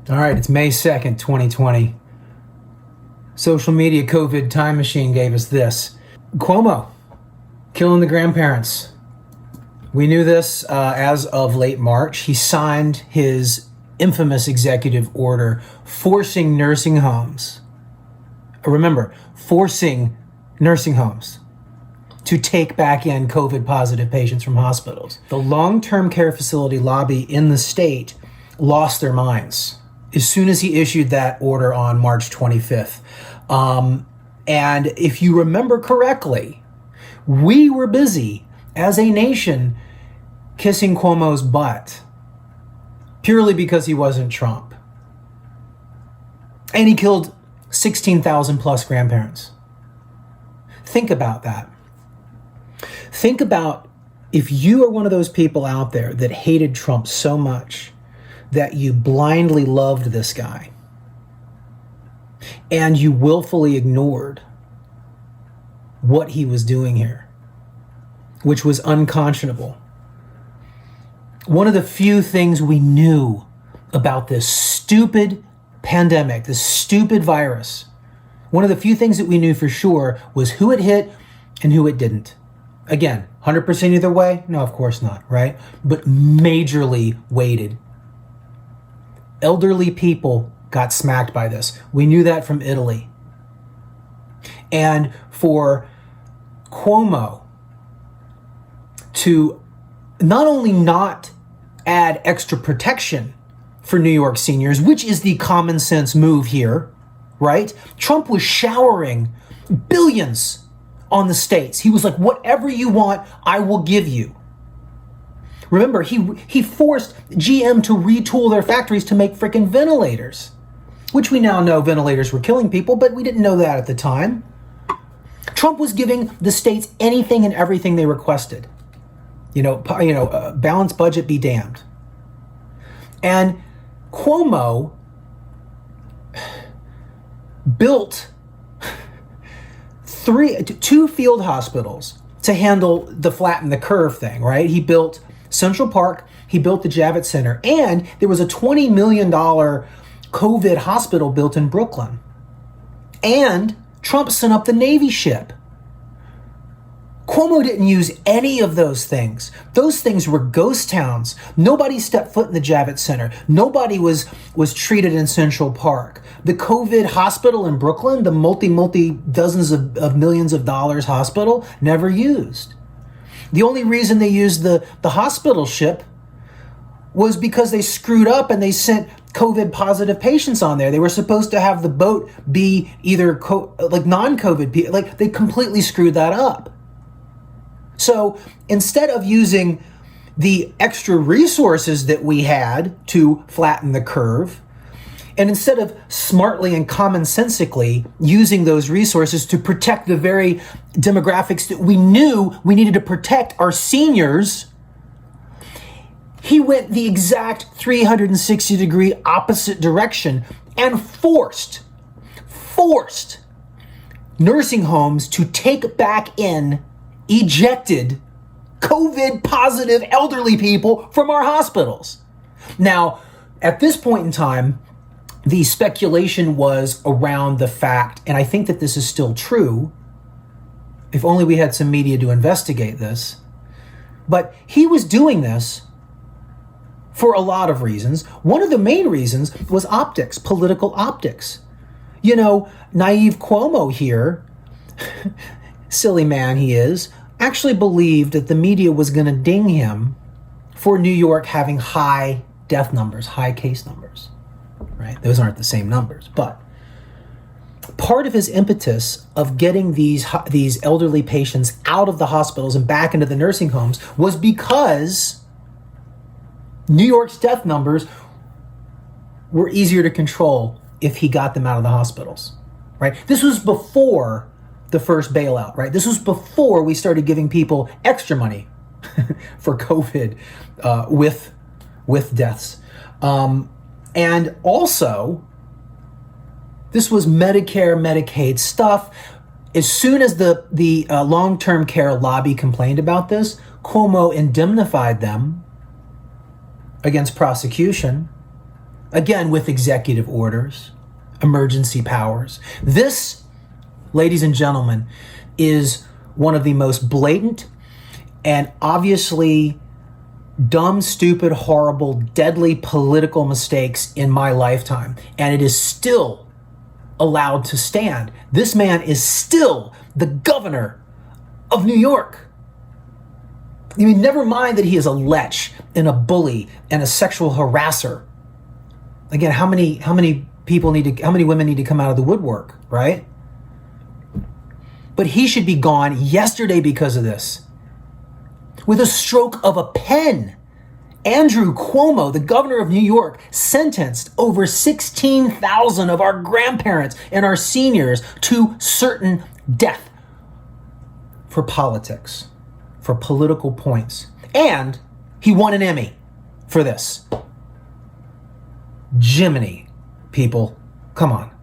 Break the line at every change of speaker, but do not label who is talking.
All right, it's May 2nd, 2020. Social media COVID time machine gave us this. Cuomo, killing the grandparents. We knew this as of late March. He signed his infamous executive order forcing nursing homes, remember, forcing nursing homes to take back in COVID positive patients from hospitals. The long-term care facility lobby in the state lost their minds as soon as he issued that order on March 25th. And if you remember correctly, we were busy as a nation kissing Cuomo's butt purely because he wasn't Trump. And he killed 16,000 plus grandparents. Think about that. Think about if you are one of those people out there that hated Trump so much that you blindly loved this guy and you willfully ignored what he was doing here, which was unconscionable. One of the few things we knew about this stupid pandemic, this stupid virus, one of the few things that we knew for sure was who it hit and who it didn't. Again, 100% either way? No, of course not, right? But majorly weighted. Elderly people got smacked by this. We knew that from Italy. And for Cuomo to not only not add extra protection for New York seniors, which is the common sense move here, right? Trump was showering billions on the states. He was like, whatever you want, I will give you. Remember, he forced GM to retool their factories to make freaking ventilators, which we now know ventilators were killing people, but we didn't know that at the time. Trump was giving the states anything and everything they requested. Balanced budget be damned. And Cuomo built two field hospitals to handle the flatten the curve thing, right? He built Central Park, he built the Javits Center, and there was a $20 million COVID hospital built in Brooklyn. And Trump sent up the Navy ship. Cuomo didn't use any of those things. Those things were ghost towns. Nobody stepped foot in the Javits Center. Nobody was treated in Central Park. The COVID hospital in Brooklyn, the multi dozens of millions of dollars hospital, never used. The only reason they used the hospital ship was because they screwed up and they sent COVID positive patients on there. They were supposed to have the boat be either non-COVID, like they completely screwed that up. So instead of using the extra resources that we had to flatten the curve, and instead of smartly and commonsensically using those resources to protect the very demographics that we knew we needed to protect, our seniors, he went the exact 360-degree opposite direction and forced nursing homes to take back in ejected COVID positive elderly people from our hospitals. Now, at this point in time, the speculation was around the fact, and I think that this is still true, if only we had some media to investigate this, but he was doing this for a lot of reasons. One of the main reasons was optics, political optics. Naive Cuomo here, silly man he is, actually believed that the media was going to ding him for New York having high death numbers, high case numbers, right? Those aren't the same numbers, but part of his impetus of getting these elderly patients out of the hospitals and back into the nursing homes was because New York's death numbers were easier to control if he got them out of the hospitals, right? This was before the first bailout, right? This was before we started giving people extra money for COVID with deaths. And also, this was Medicare, Medicaid stuff. As soon as the long-term care lobby complained about this, Cuomo indemnified them against prosecution again with executive orders, emergency powers. This, ladies and gentlemen, is one of the most blatant and obviously dumb, stupid, horrible, deadly political mistakes in my lifetime. And it is still allowed to stand. This man is still the governor of New York. I mean, never mind that he is a lech and a bully and a sexual harasser. Again, how many women need to come out of the woodwork, right? But he should be gone yesterday because of this. With a stroke of a pen, Andrew Cuomo, the governor of New York, sentenced over 16,000 of our grandparents and our seniors to certain death for politics, for political points. And he won an Emmy for this. Jiminy, people, come on.